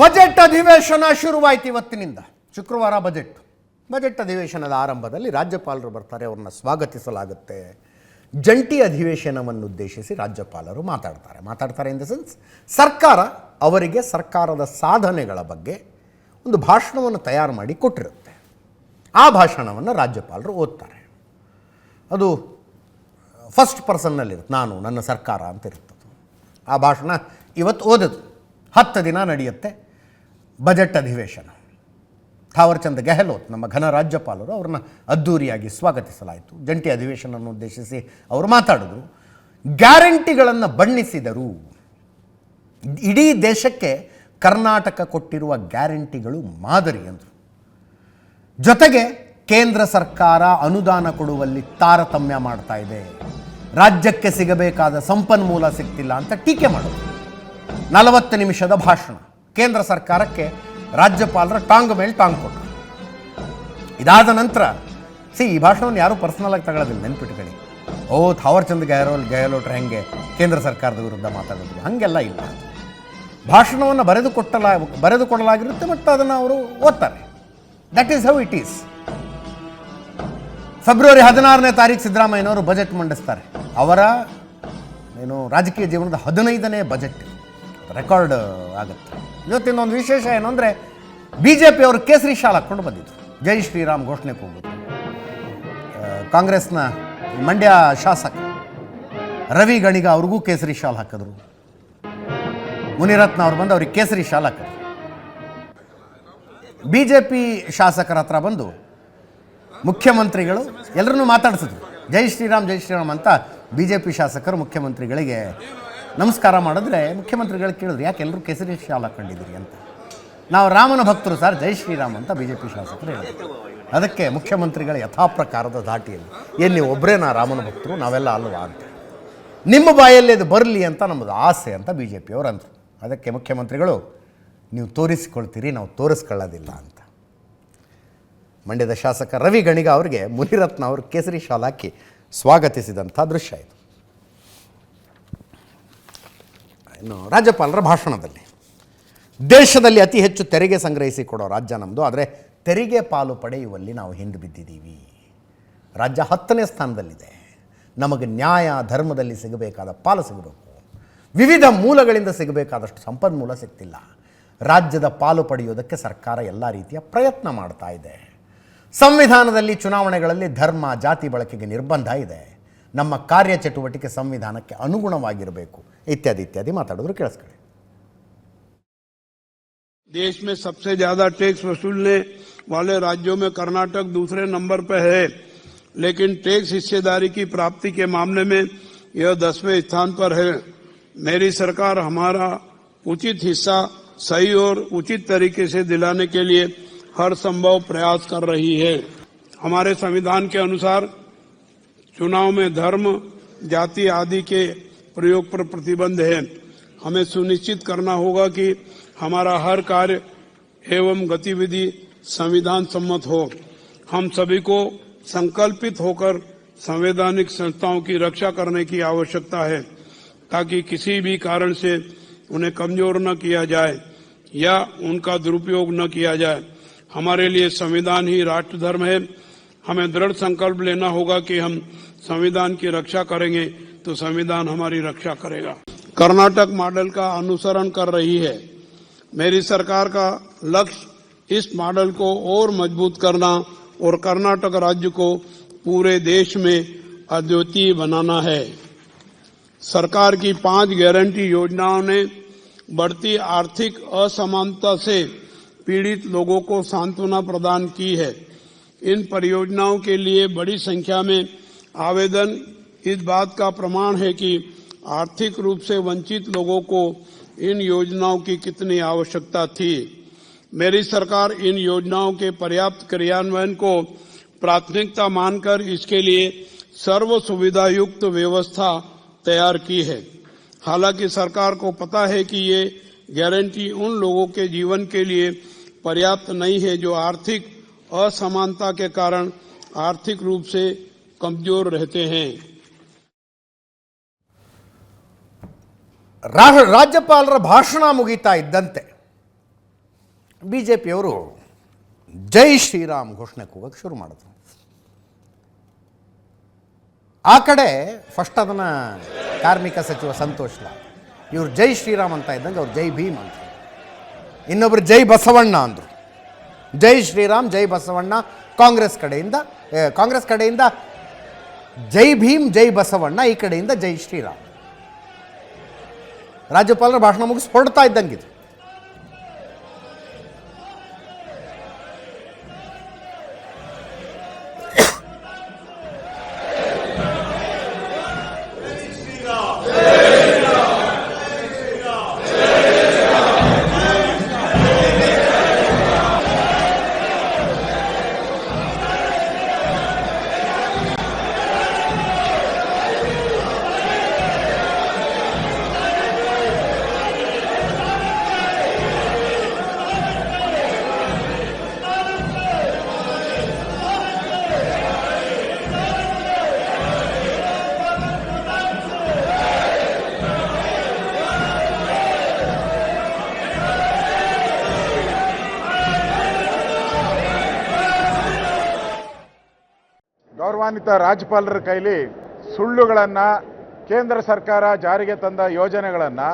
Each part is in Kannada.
ಬಜೆಟ್ ಅಧಿವೇಶನ ಶುರುವಾಯಿತು ಇವತ್ತಿನಿಂದ. ಶುಕ್ರವಾರ ಬಜೆಟ್ ಅಧಿವೇಶನದ ಆರಂಭದಲ್ಲಿ ರಾಜ್ಯಪಾಲರು ಬರ್ತಾರೆ, ಅವ್ರನ್ನ ಸ್ವಾಗತಿಸಲಾಗುತ್ತೆ. ಜಂಟಿ ಅಧಿವೇಶನವನ್ನುದ್ದೇಶಿಸಿ ರಾಜ್ಯಪಾಲರು ಮಾತಾಡ್ತಾರೆ ಇನ್ ದ ಸೆನ್ಸ್ ಸರ್ಕಾರ ಅವರಿಗೆ ಸರ್ಕಾರದ ಸಾಧನೆಗಳ ಬಗ್ಗೆ ಒಂದು ಭಾಷಣವನ್ನು ತಯಾರು ಮಾಡಿ ಕೊಟ್ಟಿರುತ್ತೆ. ಆ ಭಾಷಣವನ್ನು ರಾಜ್ಯಪಾಲರು ಓದ್ತಾರೆ. ಅದು ಫಸ್ಟ್ ಪರ್ಸನ್ನಲ್ಲಿರುತ್ತೆ, ನಾನು ನನ್ನ ಸರ್ಕಾರ ಅಂತ ಇರ್ತದೆ. ಆ ಭಾಷಣ ಇವತ್ತು ಓದೋದು 10 ದಿನ ನಡೆಯುತ್ತೆ ಬಜೆಟ್ ಅಧಿವೇಶನ. ಥಾವರ್ಚಂದ್ ಗೆಹ್ಲೋಟ್ ನಮ್ಮ ಘನ ರಾಜ್ಯಪಾಲರು ಅವ್ರನ್ನ ಅದ್ಧೂರಿಯಾಗಿ ಸ್ವಾಗತಿಸಲಾಯಿತು. ಜಂಟಿ ಅಧಿವೇಶನವನ್ನು ಉದ್ದೇಶಿಸಿ ಅವರು ಮಾತಾಡಿದ್ರು, ಗ್ಯಾರಂಟಿಗಳನ್ನು ಬಣ್ಣಿಸಿದರು. ಇಡೀ ದೇಶಕ್ಕೆ ಕರ್ನಾಟಕ ಕೊಟ್ಟಿರುವ ಗ್ಯಾರಂಟಿಗಳು ಮಾದರಿ ಅಂದರು. ಜೊತೆಗೆ ಕೇಂದ್ರ ಸರ್ಕಾರ ಅನುದಾನ ಕೊಡುವಲ್ಲಿ ತಾರತಮ್ಯ ಮಾಡ್ತಾ ಇದೆ, ರಾಜ್ಯಕ್ಕೆ ಸಿಗಬೇಕಾದ ಸಂಪನ್ಮೂಲ ಸಿಗ್ತಿಲ್ಲ ಅಂತ ಟೀಕೆ ಮಾಡೋದು. 40 ನಿಮಿಷದ ಭಾಷಣ. ಕೇಂದ್ರ ಸರ್ಕಾರಕ್ಕೆ ರಾಜ್ಯಪಾಲರ ಟಾಂಗ್ ಮೇಲೆ ಟಾಂಗ್ ಕೊಟ್ಟರು. ಇದಾದ ನಂತರ ಈ ಭಾಷಣವನ್ನು ಯಾರೂ ಪರ್ಸನಲಾಗಿ ತಗೊಳ್ಳೋದಿಲ್ಲ, ನೆನ್ಪಿಟ್ಕೊಳ್ಳಿ. ಥಾವರ್ಚಂದ್ ಗೆಹ್ಲೋಟ್ರು ಹೆಂಗೆ ಕೇಂದ್ರ ಸರ್ಕಾರದ ವಿರುದ್ಧ ಮಾತಾಡೋದು, ಹಾಗೆಲ್ಲ ಇಲ್ಲ. ಭಾಷಣವನ್ನು ಬರೆದುಕೊಡಲಾಗಿರುತ್ತೆ, ಮತ್ತು ಅದನ್ನು ಅವರು ಓದ್ತಾರೆ. That is how it is. February 16ನೇ ತಾರೀಕು ಸಿದ್ದರಾಮಯ್ಯನವರು ಬಜೆಟ್ ಮಂಡಿಸ್ತಾರೆ. ಅವರ ರಾಜಕೀಯ ಜೀವನದ 15ನೇ ಬಜೆಟ್ ರೆಕಾರ್ಡ್ ಆಗುತ್ತೆ. ಇವತ್ತಿನೊಂದು ವಿಶೇಷ ಏನು ಅಂದರೆ, BJP ಅವರು ಕೇಸರಿ ಶಾಲ್ ಹಾಕ್ಕೊಂಡು ಬಂದಿದ್ರು, ಜೈ ಶ್ರೀರಾಮ್ ಘೋಷಣೆ ಕೂಗಿದ್ರು. ಕಾಂಗ್ರೆಸ್ನ ಮಂಡ್ಯ ಶಾಸಕ ರವಿ ಗಣಿಗ ಅವ್ರಿಗೂ ಕೇಸರಿ ಶಾಲ್ ಹಾಕಿದ್ರು. ಮುನಿರತ್ನ ಅವ್ರು ಬಂದು ಅವ್ರಿಗೆ ಕೇಸರಿ ಶಾಲ್ ಹಾಕಿದ್ರು. BJP ಶಾಸಕರ ಹತ್ರ ಬಂದು ಮುಖ್ಯಮಂತ್ರಿಗಳು ಎಲ್ಲರನ್ನೂ ಮಾತಾಡಿಸಿದ್ರು. ಜೈ ಶ್ರೀರಾಮ್ ಅಂತ BJP ಶಾಸಕರು ಮುಖ್ಯಮಂತ್ರಿಗಳಿಗೆ ನಮಸ್ಕಾರ ಮಾಡಿದ್ರೆ, ಮುಖ್ಯಮಂತ್ರಿಗಳು ಕೇಳಿದ್ರು, ಯಾಕೆ ಎಲ್ಲರೂ ಕೇಸರಿ ಶಾಲ್ ಹಾಕೊಂಡಿದ್ದೀರಿ ಅಂತ. ನಾವು ರಾಮನ ಭಕ್ತರು ಸರ್, ಜೈ ಶ್ರೀರಾಮ್ ಅಂತ BJP ಶಾಸಕರು ಹೇಳಿದ್ರು. ಅದಕ್ಕೆ ಮುಖ್ಯಮಂತ್ರಿಗಳ ಯಥಾಪ್ರಕಾರದ ಧಾಟಿಯಲ್ಲಿ, ಏನು ನೀವು ಒಬ್ಬರೇ ರಾಮನ ಭಕ್ತರು, ನಾವೆಲ್ಲ ಅಲ್ವಾ ಅಂತ, ನಿಮ್ಮ ಬಾಯಲ್ಲಿ ಅದು ಬರಲಿ ಅಂತ ನಮ್ಮದು ಆಸೆ ಅಂತ BJP ಅವರು ಅಂದರು. ಅದಕ್ಕೆ ಮುಖ್ಯಮಂತ್ರಿಗಳು, ನೀವು ತೋರಿಸಿಕೊಳ್ತೀರಿ, ನಾವು ತೋರಿಸ್ಕೊಳ್ಳೋದಿಲ್ಲ ಅಂತ. ಮಂಡ್ಯದ ಶಾಸಕ ರವಿ ಗಣಿಗ ಅವರಿಗೆ ಮುನಿರತ್ನ ಅವರು ಕೇಸರಿ ಶಾಲ್ ಹಾಕಿ ಸ್ವಾಗತಿಸಿದಂಥ ದೃಶ್ಯ ಇದು. ಇನ್ನು ರಾಜ್ಯಪಾಲರ ಭಾಷಣದಲ್ಲಿ, ದೇಶದಲ್ಲಿ ಅತಿ ಹೆಚ್ಚು ತೆರಿಗೆ ಸಂಗ್ರಹಿಸಿ ಕೊಡೋ ರಾಜ್ಯ ನಮ್ಮದು, ಆದರೆ ತೆರಿಗೆ ಪಾಲು ಪಡೆಯುವಲ್ಲಿ ನಾವು ಹಿಂದೆ ಬಿದ್ದಿದ್ದೀವಿ. ರಾಜ್ಯ 10ನೇ ಸ್ಥಾನದಲ್ಲಿದೆ. ನಮಗೆ ನ್ಯಾಯ ಧರ್ಮದಲ್ಲಿ ಸಿಗಬೇಕಾದ ಪಾಲು ಸಿಗಬೇಕು, ವಿವಿಧ ಮೂಲಗಳಿಂದ ಸಿಗಬೇಕಾದಷ್ಟು ಸಂಪನ್ಮೂಲ ಸಿಗ್ತಿಲ್ಲ. ರಾಜ್ಯದ ಪಾಲು ಪಡೆಯುವುದಕ್ಕೆ ಸರ್ಕಾರ ಎಲ್ಲ ರೀತಿಯ ಪ್ರಯತ್ನ ಮಾಡ್ತಾ ಇದೆ. ಸಂವಿಧಾನದಲ್ಲಿ ಚುನಾವಣೆಗಳಲ್ಲಿ ಧರ್ಮ ಜಾತಿ ಬಳಕೆಗೆ ನಿರ್ಬಂಧ ಇದೆ. ನಮ್ಮ ಕಾರ್ಯಚಟುವಟಿಕೆ ಸಂವಿಧಾನಕ್ಕೆ ಅನುಗುಣವಾಗಿರಬೇಕು, ಇತ್ಯಾದಿ ಮಾತಾಡಿದ್ರು. ಕೇಳಿಸ್ಕೊಳ್ಳಿ. देश में सबसे ज्यादा टैक्स वसूलने वाले राज्यों में कर्नाटक दूसरे नंबर पर है, लेकिन टैक्स हिस्सेदारी की प्राप्ति के मामले में यह 10वें स्थान पर है। मेरी सरकार हमारा उचित हिस्सा सही और उचित तरीके से दिलाने के लिए हर संभव प्रयास कर रही है। हमारे संविधान के अनुसार चुनाव में धर्म जाति आदि के प्रयोग पर प्रतिबंध है। हमें सुनिश्चित करना होगा कि हमारा हर कार्य एवं गतिविधि संविधान सम्मत हो। हम सभी को संकल्पित होकर संवैधानिक संस्थाओं की रक्षा करने की आवश्यकता है, ताकि किसी भी कारण से उन्हें कमजोर न किया जाए या उनका दुरुपयोग न किया जाए। हमारे लिए संविधान ही राष्ट्र धर्म है। हमें दृढ़ संकल्प लेना होगा कि हम संविधान की रक्षा करेंगे तो संविधान हमारी रक्षा करेगा। कर्नाटक मॉडल का अनुसरण कर रही है। मेरी सरकार का लक्ष्य इस मॉडल को और मजबूत करना और कर्नाटक राज्य को पूरे देश में अद्वितीय बनाना है। सरकार की 5 गारंटी योजनाओं ने बढ़ती आर्थिक असमानता से पीड़ित लोगों को सांत्वना प्रदान की है। इन परियोजनाओं के लिए बड़ी संख्या में आवेदन इस बात का प्रमाण है कि आर्थिक रूप से वंचित लोगों को इन योजनाओं की कितनी आवश्यकता थी। मेरी सरकार इन योजनाओं के पर्याप्त क्रियान्वयन को प्राथमिकता मानकर इसके लिए सर्व सुविधा युक्त व्यवस्था तैयार की है। हालांकि सरकार को पता है कि ये गारंटी उन लोगों के जीवन के लिए पर्याप्त नहीं है जो आर्थिक असमानता के कारण आर्थिक रूप से कमजोर रहते हैं। ರಾಜ್ಯಪಾಲರ ಭಾಷಣ ಮುಗಿತಾ ಇದ್ದಂತೆ ಬಿ ಜೆ ಪಿಯವರು ಜೈ ಶ್ರೀರಾಮ್ ಘೋಷಣೆ ಕೂಗೋಕ್ಕೆ ಶುರು ಮಾಡಿದ್ರು. ಆ ಕಡೆ ಫಸ್ಟ್ ಅದನ್ನು ಕಾರ್ಮಿಕ ಸಚಿವ ಸಂತೋಷ್ ಲಾಲ್ ಇವರು ಜೈ ಶ್ರೀರಾಮ್ ಅಂತ ಇದ್ದಂಗೆ ಅವ್ರು ಜೈ ಭೀಮ್ ಅಂತ, ಇನ್ನೊಬ್ಬರು ಜೈ ಬಸವಣ್ಣ ಅಂದರು. ಜೈ ಶ್ರೀರಾಮ್ ಜೈ ಬಸವಣ್ಣ ಕಾಂಗ್ರೆಸ್ ಕಡೆಯಿಂದ ಜೈ ಭೀಮ್ ಜೈ ಬಸವಣ್ಣ, ಈ ಕಡೆಯಿಂದ ಜೈ ಶ್ರೀರಾಮ್. ರಾಜ್ಯಪಾಲರ ಭಾಷಣ ಮುಗಿಸಿ ಹೊರಡ್ತಾ ಇದ್ದಂಗಿದು. ಗೌರವಾನ್ವಿತ ರಾಜ್ಯಪಾಲರ ಕೈಲಿ ಸುಳ್ಳುಗಳನ್ನು, ಕೇಂದ್ರ ಸರ್ಕಾರ ಜಾರಿಗೆ ತಂದ ಯೋಜನೆಗಳನ್ನು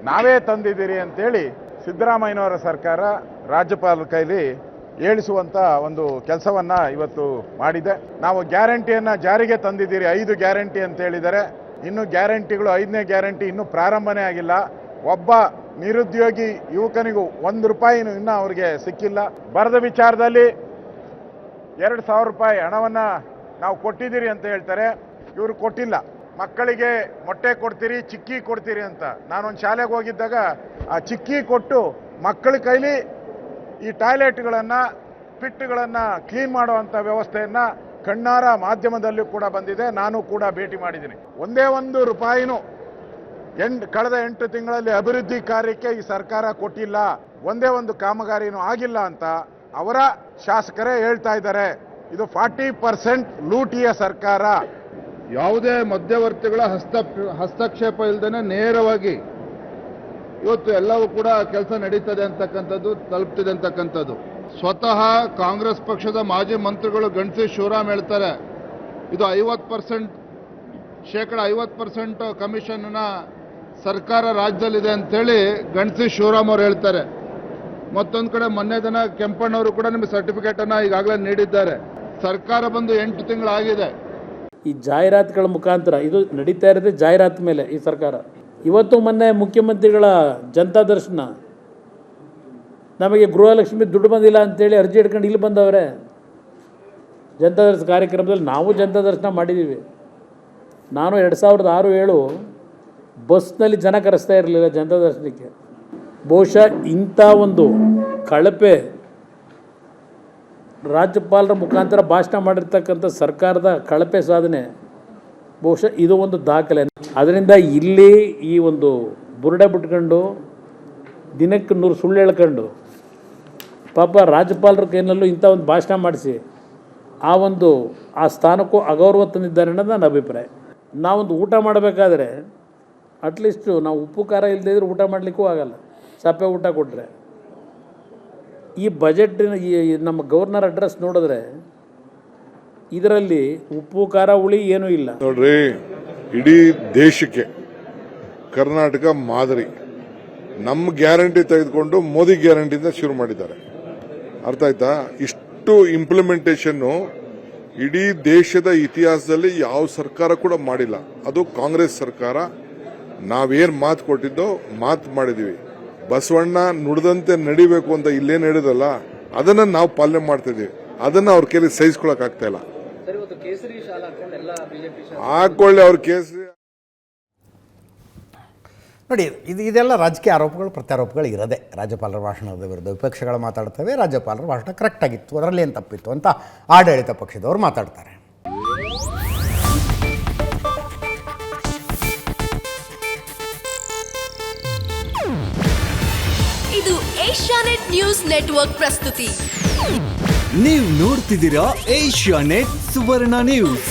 ನಾವೇ ತಂದಿದ್ದೀರಿ ಅಂತೇಳಿ ಸಿದ್ದರಾಮಯ್ಯನವರ ಸರ್ಕಾರ ರಾಜ್ಯಪಾಲರ ಕೈಲಿ ಹೇಳಿಸುವಂಥ ಒಂದು ಕೆಲಸವನ್ನು ಇವತ್ತು ಮಾಡಿದೆ. ನಾವು ಗ್ಯಾರಂಟಿಯನ್ನು ಜಾರಿಗೆ ತಂದಿದ್ದೀರಿ, 5 ಗ್ಯಾರಂಟಿ ಅಂತ ಹೇಳಿದ್ದಾರೆ. ಇನ್ನು ಗ್ಯಾರಂಟಿಗಳು 5ನೇ ಗ್ಯಾರಂಟಿ ಇನ್ನೂ ಪ್ರಾರಂಭನೇ ಆಗಿಲ್ಲ. ಒಬ್ಬ ನಿರುದ್ಯೋಗಿ ಯುವಕನಿಗೂ 1 ರೂಪಾಯಿನೂ ಇನ್ನೂ ಅವ್ರಿಗೆ ಸಿಕ್ಕಿಲ್ಲ. ಬರದ ವಿಚಾರದಲ್ಲಿ 2,000 ರೂಪಾಯಿ ಹಣವನ್ನು ನಾವು ಕೊಟ್ಟಿದ್ದೀರಿ ಅಂತ ಹೇಳ್ತಾರೆ, ಇವರು ಕೊಟ್ಟಿಲ್ಲ. ಮಕ್ಕಳಿಗೆ ಮೊಟ್ಟೆ ಕೊಡ್ತೀರಿ, ಚಿಕ್ಕಿ ಕೊಡ್ತೀರಿ ಅಂತ. ನಾನೊಂದು ಶಾಲೆಗೆ ಹೋಗಿದ್ದಾಗ ಆ ಚಿಕ್ಕಿ ಕೊಟ್ಟು ಮಕ್ಕಳ ಕೈಲಿ ಈ ಟಾಯ್ಲೆಟ್ಗಳನ್ನು, ಪಿಟ್ಗಳನ್ನು ಕ್ಲೀನ್ ಮಾಡುವಂಥ ವ್ಯವಸ್ಥೆಯನ್ನು ಕಣ್ಣಾರ ಮಾಧ್ಯಮದಲ್ಲೂ ಕೂಡ ಬಂದಿದೆ, ನಾನು ಕೂಡ ಭೇಟಿ ಮಾಡಿದ್ದೀನಿ. ಒಂದೇ 1 ರೂಪಾಯಿನೂ ಕಳೆದ 8 ತಿಂಗಳಲ್ಲಿ ಅಭಿವೃದ್ಧಿ ಕಾರ್ಯಕ್ಕೆ ಈ ಸರ್ಕಾರ ಕೊಟ್ಟಿಲ್ಲ, ಒಂದೇ ಒಂದು ಕಾಮಗಾರಿನೂ ಆಗಿಲ್ಲ ಅಂತ ಅವರ ಶಾಸಕರೇ ಹೇಳ್ತಾ ಇದ್ದಾರೆ. ಇದು 40% ಲೂಟಿಯ ಸರ್ಕಾರ. ಯಾವುದೇ ಮಧ್ಯವರ್ತಿಗಳ ಹಸ್ತಕ್ಷೇಪ ಇಲ್ಲದೇ ನೇರವಾಗಿ ಇವತ್ತು ಎಲ್ಲವೂ ಕೂಡ ಕೆಲಸ ನಡೀತದೆ ಅಂತಕ್ಕಂಥದ್ದು, ತಲುಪ್ತಿದೆ ಅಂತಕ್ಕಂಥದ್ದು. ಸ್ವತಃ ಕಾಂಗ್ರೆಸ್ ಪಕ್ಷದ ಮಾಜಿ ಮಂತ್ರಿಗಳು ಗಣಸಿ ಶಿವರಾಮ್ ಹೇಳ್ತಾರೆ, ಇದು 50% ಕಮಿಷನ್ನ ಸರ್ಕಾರ ರಾಜ್ಯದಲ್ಲಿದೆ ಅಂತೇಳಿ ಗಣಸಿ ಶಿವರಾಮ್ ಅವರು ಹೇಳ್ತಾರೆ. ಮತ್ತೊಂದು ಕಡೆ ಮೊನ್ನೆ ದಿನ ಕೆಂಪಣ್ಣವರು ಕೂಡ ನಿಮಗೆ ಸರ್ಟಿಫಿಕೇಟನ್ನು ಈಗಾಗಲೇ ನೀಡಿದ್ದಾರೆ. ಸರ್ಕಾರ ಬಂದು 8 ತಿಂಗಳಾಗಿದೆ. ಈ ಜಾಹೀರಾತುಗಳ ಮುಖಾಂತರ ಇದು ನಡೀತಾ ಇರೋದೇ ಜಾಹೀರಾತು ಮೇಲೆ ಈ ಸರ್ಕಾರ. ಇವತ್ತು ಮೊನ್ನೆ ಮುಖ್ಯಮಂತ್ರಿಗಳ ಜನತಾ ದರ್ಶನ, ನಮಗೆ ಗೃಹಲಕ್ಷ್ಮಿ ದುಡ್ಡು ಬಂದಿಲ್ಲ ಅಂತೇಳಿ ಅರ್ಜಿ ಹಿಡ್ಕೊಂಡು ಇಲ್ಲಿ ಬಂದವರೇ. ಜನತಾ ದರ್ಶನ ಕಾರ್ಯಕ್ರಮದಲ್ಲಿ ನಾವು ಜನತಾ ದರ್ಶನ ಮಾಡಿದ್ದೀವಿ. ನಾನು 2006-7 ಬಸ್ನಲ್ಲಿ ಜನ ಕರೆಸ್ತಾ ಇರಲಿಲ್ಲ ಜನತಾ ದರ್ಶನಕ್ಕೆ. ಬಹುಶಃ ಇಂಥ ಒಂದು ಕಳಪೆ ರಾಜ್ಯಪಾಲರ ಮುಖಾಂತರ ಭಾಷಣ ಮಾಡಿರ್ತಕ್ಕಂಥ ಸರ್ಕಾರದ ಕಳಪೆ ಸಾಧನೆ ಬಹುಶಃ ಇದು ಒಂದು ದಾಖಲೆ. ಅದರಿಂದ ಇಲ್ಲಿ ಈ ಒಂದು ಬುರುಡೆ ಬಿಟ್ಕೊಂಡು ದಿನಕ್ಕೆ 100 ಸುಳ್ಳು ಹೇಳ್ಕೊಂಡು ಪಾಪ ರಾಜ್ಯಪಾಲರ ಕೈನಲ್ಲೂ ಇಂಥ ಒಂದು ಭಾಷಣ ಮಾಡಿಸಿ ಆ ಸ್ಥಾನಕ್ಕೂ ಅಗೌರವ ತಂದಿದ್ದಾರೆ ಅನ್ನೋದು ನನ್ನ ಅಭಿಪ್ರಾಯ. ನಾವೊಂದು ಊಟ ಮಾಡಬೇಕಾದ್ರೆ ಅಟ್ಲೀಸ್ಟು ನಾವು ಉಪ್ಪು ಖಾರ ಇಲ್ಲದೇ ಇದ್ರೆ ಊಟ ಮಾಡಲಿಕ್ಕೂ ಆಗಲ್ಲ, ಸಪ್ಪೆ ಊಟ ಕೊಟ್ಟರೆ. ಈ ಬಜೆಟ್ಟಿನ ನಮ್ಮ ಗವರ್ನರ್ ಅಡ್ರೆಸ್ ನೋಡಿದ್ರೆ ಇದರಲ್ಲಿ ಉಪ್ಪು ಖಾರ ಹುಳಿ ಏನೂ ಇಲ್ಲ ನೋಡ್ರಿ. ಇಡೀ ದೇಶಕ್ಕೆ ಕರ್ನಾಟಕ ಮಾದರಿ. ನಮ್ಮ ಗ್ಯಾರಂಟಿ ತೆಗೆದುಕೊಂಡು ಮೋದಿ ಗ್ಯಾರಂಟಿಯಿಂದ ಶುರು ಮಾಡಿದ್ದಾರೆ. ಅರ್ಥ ಆಯ್ತಾ? ಇಷ್ಟು ಇಂಪ್ಲಿಮೆಂಟೇಷನ್ನು ಇಡೀ ದೇಶದ ಇತಿಹಾಸದಲ್ಲಿ ಯಾವ ಸರ್ಕಾರ ಕೂಡ ಮಾಡಿಲ್ಲ. ಅದು ಕಾಂಗ್ರೆಸ್ ಸರ್ಕಾರ. ನಾವೇನು ಮಾತು ಕೊಟ್ಟಿದ್ದೋ ಮಾತು ಮಾಡಿದೀವಿ. ಬಸವಣ್ಣ ನುಡಿದಂತೆ ನಡಿಬೇಕು ಅಂತ ಇಲ್ಲೇನು ಹೇಳಿದಲ್ಲ, ಅದನ್ನ ನಾವು ಪಾಲನೆ ಮಾಡ್ತಾ ಇದೀವಿ. ಅದನ್ನ ಅವ್ರ ಕೈಲಿ ಸಹಿಸ್ಕೊಳಕ್ ಆಗ್ತಾ ಇಲ್ಲ. ಹಾಕೊಳ್ಳಿ ಅವ್ರ ಕೇಸರಿ. ನೋಡಿ, ಇದೆಲ್ಲ ರಾಜಕೀಯ ಆರೋಪಗಳು, ಪ್ರತ್ಯಾರೋಪಗಳು ಇರೋದೆ. ರಾಜ್ಯಪಾಲರ ಭಾಷಣದ ವಿರುದ್ಧ ವಿಪಕ್ಷಗಳು ಮಾತಾಡ್ತವೆ, ರಾಜ್ಯಪಾಲರ ಭಾಷಣ ಕರೆಕ್ಟ್ ಆಗಿತ್ತು, ಅದರಲ್ಲಿ ಏನು ತಪ್ಪಿತ್ತು ಅಂತ ಆಡಳಿತ ಪಕ್ಷದವರು ಮಾತಾಡ್ತಾರೆ. ಇದು ಏಷ್ಯಾನೆಟ್ ನ್ಯೂಸ್ ನೆಟ್ವರ್ಕ್ ಪ್ರಸ್ತುತಿ. ನೀವು ನೋಡ್ತಿದ್ದೀರಾ ಏಷ್ಯಾನೆಟ್ ಸುವರ್ಣ ನ್ಯೂಸ್.